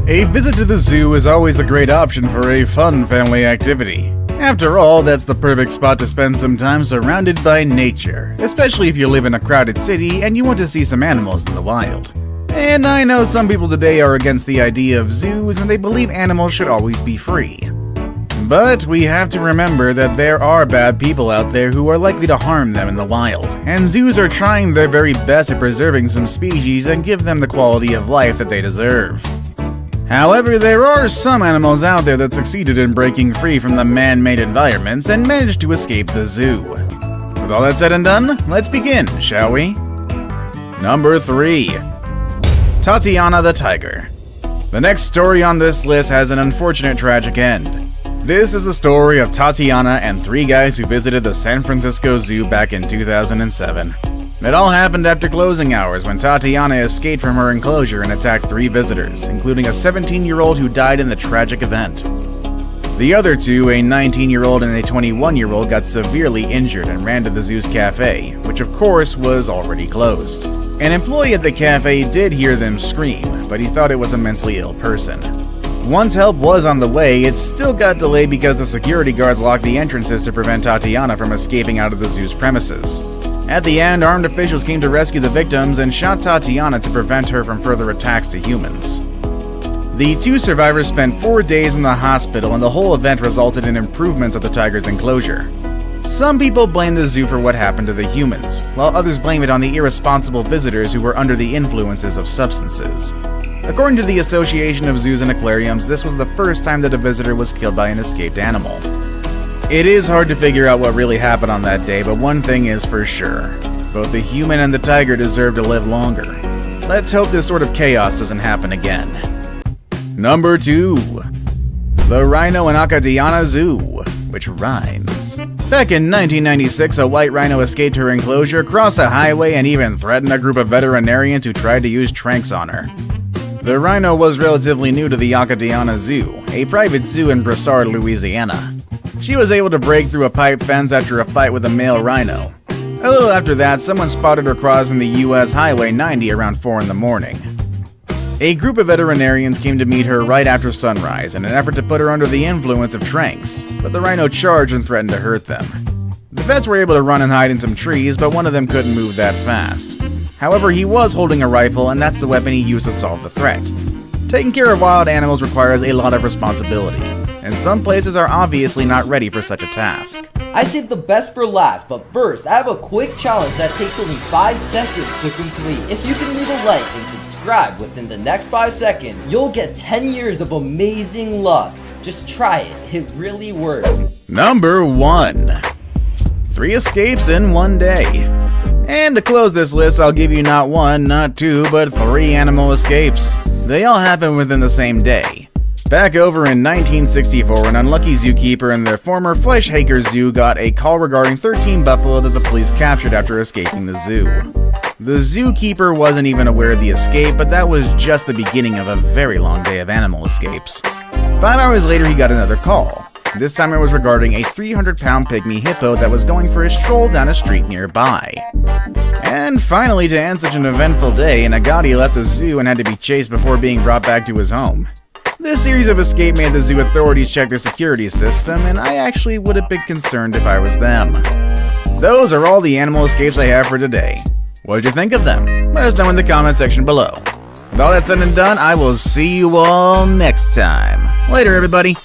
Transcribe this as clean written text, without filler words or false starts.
A visit to the zoo is always a great option for a fun family activity. After all, that's the perfect spot to spend some time surrounded by nature, especially if you live in a crowded city and you want to see some animals in the wild. And I know some people today are against the idea of zoos and they believe animals should always be free. But we have to remember that there are bad people out there who are likely to harm them in the wild, and zoos are trying their very best at preserving some species and give them the quality of life that they deserve. However, there are some animals out there that succeeded in breaking free from the man-made environments and managed to escape the zoo. With all that said and done, let's begin, shall we? Number 3. Tatiana the Tiger. The next story on this list has an unfortunate tragic end. This is the story of Tatiana and 3 guys who visited the San Francisco Zoo back in 2007. It all happened after closing hours when Tatiana escaped from her enclosure and attacked 3 visitors, including a 17-year-old who died in the tragic event. The other 2, a 19-year-old and a 21-year-old, got severely injured and ran to the zoo's cafe, which of course was already closed. An employee at the cafe did hear them scream, but he thought it was a mentally ill person. Once help was on the way, it still got delayed because the security guards locked the entrances to prevent Tatiana from escaping out of the zoo's premises. At the end, armed officials came to rescue the victims and shot Tatiana to prevent her from further attacks to humans. The 2 survivors spent 4 days in the hospital, and the whole event resulted in improvements at the tiger's enclosure. Some people blame the zoo for what happened to the humans, while others blame it on the irresponsible visitors who were under the influences of substances. According to the Association of Zoos and Aquariums, this was the first time that a visitor was killed by an escaped animal. It is hard to figure out what really happened on that day, but one thing is for sure. Both the human and the tiger deserve to live longer. Let's hope this sort of chaos doesn't happen again. Number 2. The Rhino in Acadiana Zoo, which rhymes. Back in 1996, a white rhino escaped her enclosure, crossed a highway, and even threatened a group of veterinarians who tried to use tranks on her. The rhino was relatively new to the Acadiana Zoo, a private zoo in Broussard, Louisiana. She was able to break through a pipe fence after a fight with a male rhino. A little after that, someone spotted her crossing the US Highway 90 around 4 in the morning. A group of veterinarians came to meet her right after sunrise in an effort to put her under the influence of tranks, but the rhino charged and threatened to hurt them. The vets were able to run and hide in some trees, but one of them couldn't move that fast. However, he was holding a rifle, and that's the weapon he used to solve the threat. Taking care of wild animals requires a lot of responsibility, and some places are obviously not ready for such a task. I saved the best for last, but first, I have a quick challenge that takes only 5 seconds to complete. If you can leave a like and subscribe within the next 5 seconds, you'll get 10 years of amazing luck. Just try it, it really works. Number 1. 3 escapes in one day. And to close this list, I'll give you not 1, not 2, but 3 animal escapes. They all happened within the same day. Back over in 1964, an unlucky zookeeper in their former Fleischhacker Zoo got a call regarding 13 buffalo that the police captured after escaping the zoo. The zookeeper wasn't even aware of the escape, but that was just the beginning of a very long day of animal escapes. 5 hours later, he got another call. This time it was regarding a 300-pound pygmy hippo that was going for a stroll down a street nearby. And finally, to end such an eventful day, an Agati left the zoo and had to be chased before being brought back to his home. This series of escape made the zoo authorities check their security system, and I actually would have been concerned if I was them. Those are all the animal escapes I have for today. What did you think of them? Let us know in the comment section below. With all that said and done, I will see you all next time. Later, everybody.